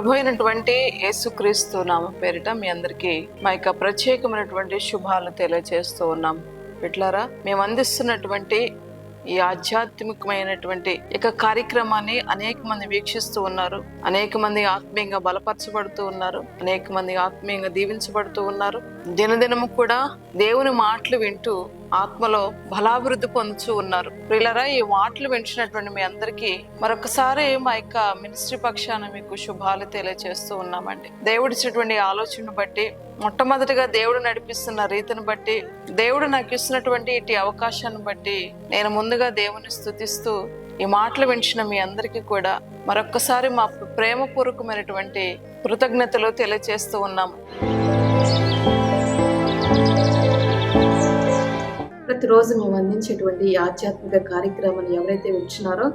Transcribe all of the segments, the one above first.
ప్రభు అయినటువంటి యేసుక్రీస్తు నామ పేరిట మీ అందరికీ మా యొక్క ప్రత్యేకమైనటువంటి శుభాలు తెలియజేస్తూ ఉన్నాం. బిడ్డలారా, మేము అందిస్తున్నటువంటి ఈ ఆధ్యాత్మికమైనటువంటి ఇక కార్యక్రమాన్ని అనేక మంది వీక్షిస్తూ ఉన్నారు. అనేక మంది ఆత్మీయంగా బలపరచబడుతూ ఉన్నారు. అనేక మంది ఆత్మీయంగా దీవించబడుతూ ఉన్నారు. దినదినము కూడా దేవుని మాటలు వింటూ ఆత్మలో బలాభివృద్ధి పొందుతూ ఉన్నారు. ప్రియులారా, ఈ మాటలు వింటున్నటువంటి మీ అందరికీ మరొకసారి మా యొక్క మినిస్ట్రీ పక్షాన మీకు శుభాలు తెలియజేస్తూ ఉన్నామండి. దేవుడిచ్చినటువంటి ఆలోచనను బట్టి, మొట్టమొదటిగా దేవుడు నడిపిస్తున్న రీతిని బట్టి, దేవుడు నాకు ఇస్తున్నటువంటి ఇటు అవకాశాన్ని బట్టి నేను ముందుగా దేవుని స్తుతిస్తూ ఈ మాటలు వింటున్న మీ అందరికీ కూడా మరొక్కసారి మా ప్రేమపూర్వకమైనటువంటి కృతజ్ఞతలు తెలియజేస్తూ ఉన్నాము. ప్రతిరోజు మేము అందించేటువంటి ఈ ఆధ్యాత్మిక కార్యక్రమాన్ని ఎవరైతే వింటున్నారో,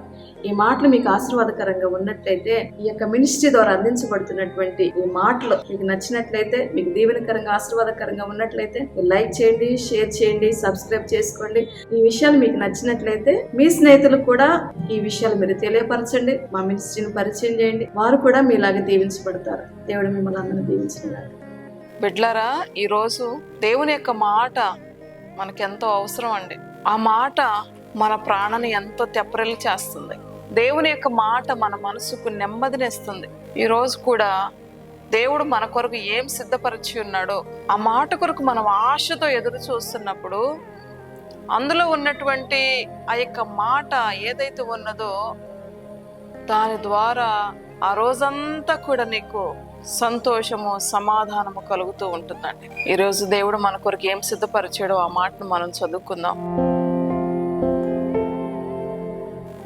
ఈ మాటలు మీకు ఆశీర్వాదకరంగా ఉన్నట్లయితే, ఈ యొక్క మినిస్ట్రీ ద్వారా అందించబడుతున్నటువంటి ఈ మాటలు మీకు నచ్చినట్లయితే, మీకు దీవెనకరంగా ఆశీర్వాదకరంగా ఉన్నట్లయితే లైక్ చేయండి, షేర్ చేయండి, సబ్స్క్రైబ్ చేసుకోండి. ఈ విషయాలు మీకు నచ్చినట్లయితే మీ స్నేహితులకు కూడా ఈ విషయాలు మీరు తెలియపరచండి. మా మినిస్ట్రీని పరిచయం చేయండి, వారు కూడా మీలాగా దీవించబడతారు. దేవుడు మిమ్మల్ని అందరూ దీవించుకున్నారు. బిడ్లారా, ఈరోజు దేవుని యొక్క మాట మనకెంతో అవసరం అండి. ఆ మాట మన ప్రాణాన్ని ఎంతో తెప్పరిల్లి చేస్తుంది. దేవుని యొక్క మాట మన మనసుకు నెమ్మదినిస్తుంది. ఈరోజు కూడా దేవుడు మన కొరకు ఏం సిద్ధపరిచి ఉన్నాడో ఆ మాట కొరకు మనం ఆశతో ఎదురు చూస్తున్నప్పుడు, అందులో ఉన్నటువంటి ఆ యొక్క మాట ఏదైతే ఉన్నదో దాని ద్వారా ఆ రోజంతా కూడా నీకు సంతోషము, సమాధానము కలుగుతూ ఉంటుందండి. ఈరోజు దేవుడు మన కొరకు ఏం సిద్ధపరిచాడో ఆ మాటను మనం చదువుకుందాం.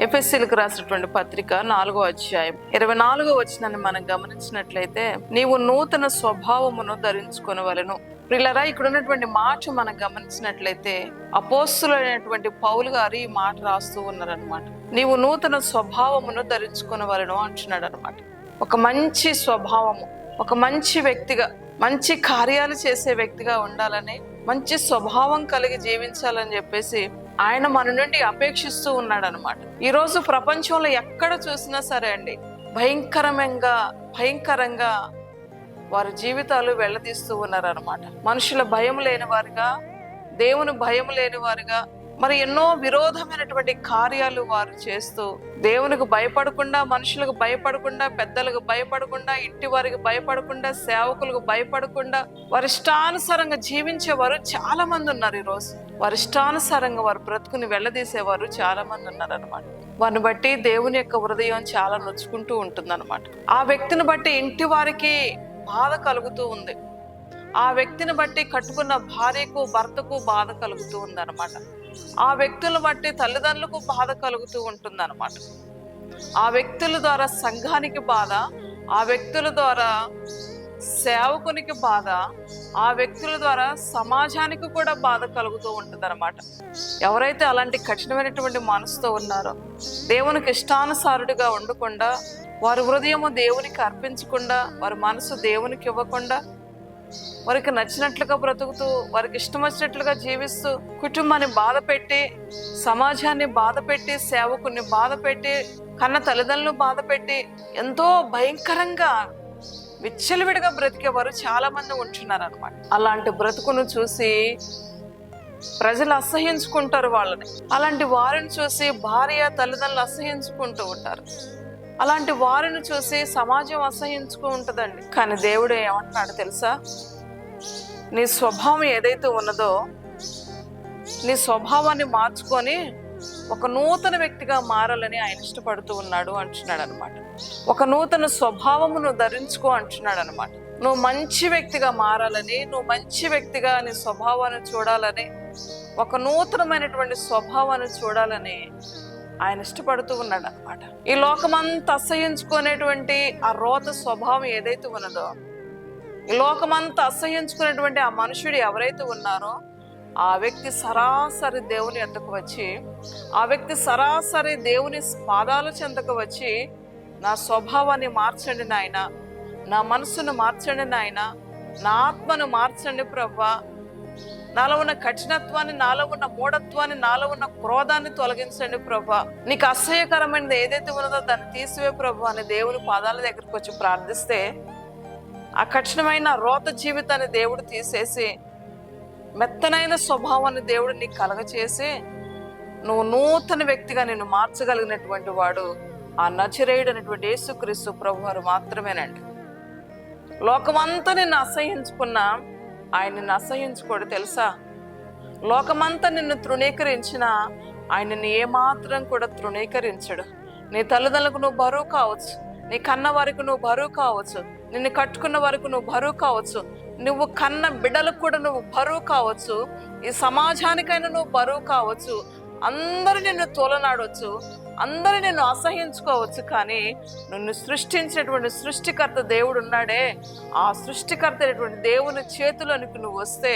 ఎఫెసీయులకు రాసినటువంటి పత్రిక 4వ అధ్యాయం 24వ వచనాన్ని మనం గమనించినట్లయితే, నీవు నూతన స్వభావమును ధరించుకొనవలెను. ప్రియులారా, ఇక్కడ ఉన్నటువంటి మాట మనం గమనించినట్లయితే అపోస్తులైనటువంటి పౌలు గారు ఈ మాట రాస్తూ ఉన్నారనమాట. నీవు నూతన స్వభావమును ధరించుకొనవలెను అంటున్నాడు అనమాట. ఒక మంచి స్వభావము, ఒక మంచి వ్యక్తిగా, మంచి కార్యాలు చేసే వ్యక్తిగా ఉండాలని, మంచి స్వభావం కలిగి జీవించాలని చెప్పేసి ఆయన మన నుండి అపేక్షిస్తూ ఉన్నాడు అనమాట. ఈరోజు ప్రపంచంలో ఎక్కడ చూసినా సరే అండి, భయంకరంగా వారి జీవితాలు వెళ్ళదీస్తూ ఉన్నారు అనమాట. మనుషుల భయం లేని వారుగా, దేవుని భయం లేని వారుగా, మరి ఎన్నో విరోధమైనటువంటి కార్యాలు వారు చేస్తూ, దేవునికి భయపడకుండా, మనుషులకు భయపడకుండా, పెద్దలకు భయపడకుండా, ఇంటి వారికి భయపడకుండా, సేవకులకు భయపడకుండా వారి ఇష్టానుసారంగా జీవించేవారు చాలా మంది ఉన్నారు. ఈరోజు వారి ఇష్టానుసారంగా వారు బ్రతుకుని వెళ్ళదీసేవారు చాలా మంది ఉన్నారు అనమాట. వారిని బట్టి దేవుని యొక్క హృదయం చాలా నొచ్చుకుంటూ ఉంటుంది అనమాట. ఆ వ్యక్తిని బట్టి ఇంటి వారికి బాధ కలుగుతూ ఉంది. ఆ వ్యక్తిని బట్టి కట్టుకున్న భార్యకు, భర్తకు బాధ కలుగుతూ ఉంది అనమాట. ఆ వ్యక్తులను బట్టి తల్లిదండ్రులకు బాధ కలుగుతూ ఉంటుంది అనమాట. ఆ వ్యక్తుల ద్వారా సంఘానికి బాధ, ఆ వ్యక్తుల ద్వారా సేవకునికి బాధ, ఆ వ్యక్తుల ద్వారా సమాజానికి కూడా బాధ కలుగుతూ ఉంటుంది అనమాట. ఎవరైతే అలాంటి కఠినమైనటువంటి మనసుతో ఉన్నారో, దేవునికి ఇష్టానుసారుడిగా ఉండకుండా, వారి హృదయము దేవునికి అర్పించకుండా, వారి మనసు దేవునికి ఇవ్వకుండా, వారికి నచ్చినట్లుగా బ్రతుకుతూ, వారికి ఇష్టం వచ్చినట్లుగా జీవిస్తూ, కుటుంబాన్ని బాధ పెట్టి, సమాజాన్ని బాధ పెట్టి, సేవకుని బాధ పెట్టి, కన్న తల్లిదండ్రులను బాధ పెట్టి, ఎంతో భయంకరంగా విచ్చలవిడిగా బ్రతికేవారు చాలా మంది ఉంటున్నారు అనమాట. అలాంటి బ్రతుకును చూసి ప్రజలు అసహ్యించుకుంటారు వాళ్ళని. అలాంటి వారిని చూసి భార్య, తల్లిదండ్రులు అసహ్యించుకుంటూ ఉంటారు. అలాంటి వారిని చూసి సమాజం అసహ్యించుకు ఉంటుందండి. కానీ దేవుడు ఏమంటున్నాడు తెలుసా? నీ స్వభావం ఏదైతే ఉన్నదో, నీ స్వభావాన్ని మార్చుకొని ఒక నూతన వ్యక్తిగా మారాలని ఆయన ఇష్టపడుతూ ఉన్నాడు అంటున్నాడు అనమాట. ఒక నూతన స్వభావమును ధరించుకో అంటున్నాడు అనమాట. నువ్వు మంచి వ్యక్తిగా మారాలని, నువ్వు మంచి వ్యక్తిగా నీ స్వభావాన్ని చూడాలని, ఒక నూతనమైనటువంటి స్వభావాన్ని చూడాలని ఆయన ఇష్టపడుతూ ఉన్నాడు అనమాట. ఈ లోకమంతా అసహ్యించుకునేటువంటి ఆ రోత స్వభావం ఏదైతే ఉన్నదో, ఈ లోకమంతా అసహ్యించుకునేటువంటి ఆ మనుషుడు ఎవరైతే ఉన్నారో, ఆ వ్యక్తి సరాసరి దేవుని ఎద్దకు వచ్చి, ఆ వ్యక్తి సరాసరి దేవుని పాదాల చెంతకు వచ్చి, నా స్వభావాన్ని మార్చండి నాయన, నా మనసును మార్చండి నాయన, నా ఆత్మను మార్చండి ప్రభువా, నాలో ఉన్న కఠినత్వాన్ని, నాలో ఉన్న మూఢత్వాన్ని, నాలో ఉన్న క్రోధాన్ని తొలగించండి ప్రభా. నీకు అసహ్యకరమైనది ఏదైతే ఉన్నదో దాన్ని తీసివే ప్రభు అని దేవుని పాదాల దగ్గరికి వచ్చి ప్రార్థిస్తే ఆ కఠినమైన రోత జీవితాన్ని దేవుడు తీసేసి మెత్తనైన స్వభావాన్ని దేవుడు నీకు కలగచేసి నువ్వు నూతన వ్యక్తిగా నిన్ను మార్చగలిగినటువంటి వాడు ఆ నజరేయుడు అనేటువంటి యేసుక్రీస్తు ప్రభు వారు మాత్రమేనండి. లోకమంతా నిన్ను అసహ్యించుకున్నా ఆయన నిన్ను అసహ్యించుకోడు తెలుసా. లోకమంతా నిన్ను తృణీకరించినా ఆయన నిన్ను ఏమాత్రం కూడా తృణీకరించడు. నీ తల్లిదండ్రులకు నువ్వు బరువు కావచ్చు, నీ కన్న వారికి నువ్వు బరువు కావచ్చు, నిన్ను కట్టుకున్న వరకు నువ్వు బరువు కావచ్చు, నువ్వు కన్న బిడ్డలకు కూడా నువ్వు బరువు కావచ్చు, ఈ సమాజానికైనా నువ్వు బరువు కావచ్చు, అందరూ నిన్ను తోలనాడవచ్చు, అందరూ నిన్ను అసహించుకోవచ్చు. కానీ నిన్ను సృష్టించినటువంటి సృష్టికర్త దేవుడు ఉన్నాడే, ఆ సృష్టికర్త అయినటువంటి దేవుని చేతిలోనికి నువ్వు వస్తే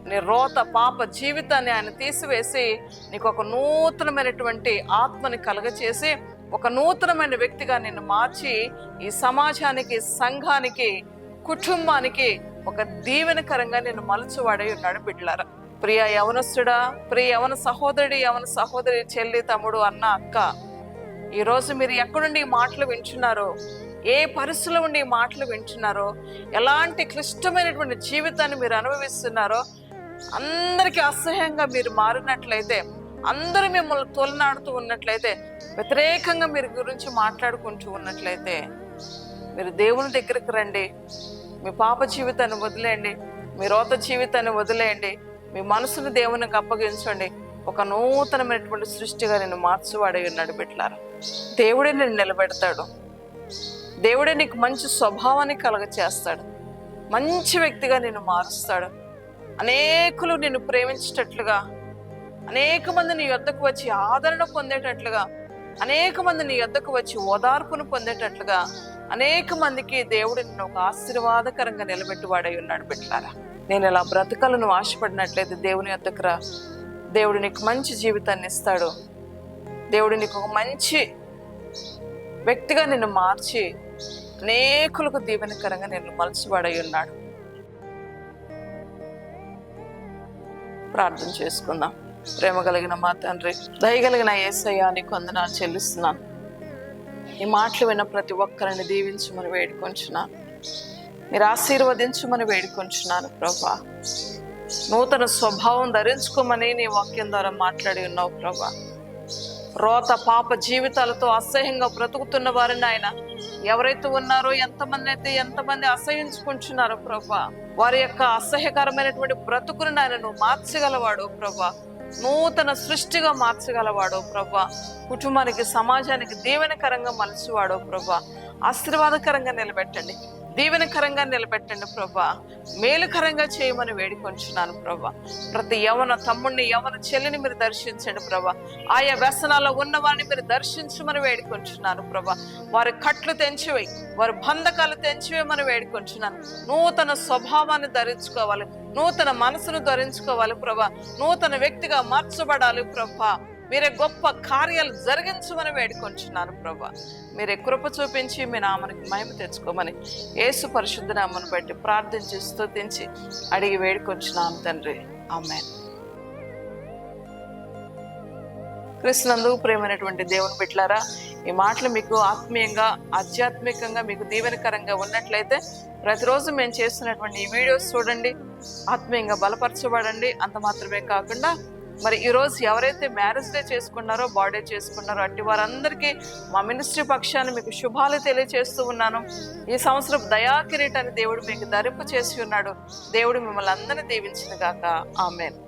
నీ రోత పాప జీవితాన్ని ఆయన తీసివేసి నీకు ఒక నూతనమైనటువంటి ఆత్మని కలగచేసి ఒక నూతనమైన వ్యక్తిగా నిన్ను మార్చి ఈ సమాజానికి, సంఘానికి, కుటుంబానికి ఒక దీవెనకరంగా నిన్ను మలుచువాడై ఉన్నాడు బిడ్డలారా. ప్రియ యవనస్తుడా, ప్రియ యవన సహోదరుడి, యవన సహోదరి, చెల్లి, తమ్ముడు, అన్న, అక్క, ఈరోజు మీరు ఎక్కడుండి ఈ మాటలు వింటున్నారో, ఏ పరిస్థితుల్లో ఉండి ఈ మాటలు వింటున్నారో, ఎలాంటి క్లిష్టమైనటువంటి జీవితాన్ని మీరు అనుభవిస్తున్నారో, అందరికీ అసహ్యంగా మీరు మారినట్లయితే, అందరూ మిమ్మల్ని తోలనాడుతూ ఉన్నట్లయితే, వ్యతిరేకంగా మీరు గురించి మాట్లాడుకుంటూ ఉన్నట్లయితే మీరు దేవుని దగ్గరికి రండి. మీ పాప జీవితాన్ని వదిలేయండి, మీ రోత జీవితాన్ని వదిలేయండి, మీ మనసును దేవునికి అప్పగించండి. ఒక నూతనమైనటువంటి సృష్టిగా నేను మార్చువాడై ఉన్నాడు బిడ్డలారా. దేవుడే నిన్ను నిలబెడతాడు. దేవుడే నీకు మంచి స్వభావాన్ని కలగచేస్తాడు. మంచి వ్యక్తిగా నిన్ను మారుస్తాడు. అనేకులు నిన్ను ప్రేమించేటట్లుగా, అనేక మంది నీ యొద్దకు వచ్చి ఆదరణ పొందేటట్లుగా, అనేక మంది నీ యొద్దకు వచ్చి ఓదార్పును పొందేటట్లుగా, అనేక మందికి దేవుడు నిన్ను ఒక ఆశీర్వాదకరంగా నిలబెట్టువాడై ఉన్నాడు బిడ్డలారా. నేను ఇలా బ్రతకాలను ఆశపడినట్లయితే దేవుని యొద్దకు రా. దేవుడు నీకు మంచి జీవితాన్ని ఇస్తాడు. దేవుడు నీకు ఒక మంచి వ్యక్తిగా నిన్ను మార్చి అనేకులకు దీవెనకరంగా నిన్ను మలుచువాడై ఉన్నాడు. ప్రార్థన చేసుకుందాం. ప్రేమ కలిగిన మా తండ్రి, దయగలిగిన యేసయ్యా, నీకు వందనాలు చెల్లిస్తున్నాను. ఈ మాటలు విన్న ప్రతి ఒక్కరిని దీవించమని వేడుకొంచున్నాను. మీరు ఆశీర్వదించమని వేడుకొంచున్నాను ప్రభా. నూతన స్వభావం ధరించుకోమని నీ వాక్యం ద్వారా మాట్లాడి ఉన్నావు ప్రభా. రోత పాప జీవితాలతో అసహ్యంగా బ్రతుకుతున్న వారిని ఆయన ఎవరైతే ఉన్నారో, ఎంతమంది అసహ్యించుకుంటున్నారో ప్రభా, వారి యొక్క అసహ్యకరమైనటువంటి బ్రతుకుని ఆయన నువ్వు మార్చగలవాడు ప్రభా. నూతన సృష్టిగా మార్చగలవాడు ప్రభా. కుటుంబానికి, సమాజానికి దీవెనకరంగా మలచువాడు ప్రభా. ఆశీర్వాదకరంగా నిలబెట్టండి, దీవెనకరంగా నిలబెట్టండి ప్రభా. మేలుకరంగా చేయమని వేడుకొంచున్నాను ప్రభా. ప్రతి యవన తమ్ముడిని, యవన చెల్లిని మీరు దర్శించండి ప్రభా. ఆయా వ్యసనాల్లో ఉన్న వారిని మీరు దర్శించమని వేడుకొంచున్నాను ప్రభా. వారి కట్లు తెంచివేయి, వారి బంధకాలు తెంచివేయమని వేడుకొంచున్నాను. నూతన స్వభావాన్ని ధరించుకోవాలి, నూతన మనసును ధరించుకోవాలి ప్రభా. నూతన వ్యక్తిగా మార్చబడాలి ప్రభా. మీరే గొప్ప కార్యాలు జరిగించమని వేడుకొంచున్నాను ప్రభా. మీరే కృప చూపించి మీ నామానికి మహిమ తెచ్చుకోమని యేసు పరిశుద్ధ నామమును బట్టి ప్రార్థించి స్తుతించి అడిగి వేడుకొంచున్నాను తండ్రి. ఆమేన్. క్రీస్తునందు ప్రియమైనటువంటి దేవుని బిడ్డలారా, ఈ మాటలు మీకు ఆత్మీయంగా, ఆధ్యాత్మికంగా మీకు దీవెనకరంగా ఉన్నట్లయితే ప్రతిరోజు మేము చేస్తున్నటువంటి ఈ వీడియోస్ చూడండి, ఆత్మీయంగా బలపరచబడండి. అంత మాత్రమే కాకుండా మరి ఈరోజు ఎవరైతే మ్యారేజ్ డే చేసుకున్నారో, బర్త్డే చేసుకున్నారో అట్టి వారందరికీ మా మినిస్ట్రీ పక్షాన్ని మీకు శుభాలు తెలియజేస్తూ ఉన్నాను. ఈ సంవత్సరం దయా కిరీటాన్ని దేవుడు మీకు ధరింపు చేసి ఉన్నాడు. దేవుడు మిమ్మల్ని అందరినీ దీవించును గాక. ఆమేన్.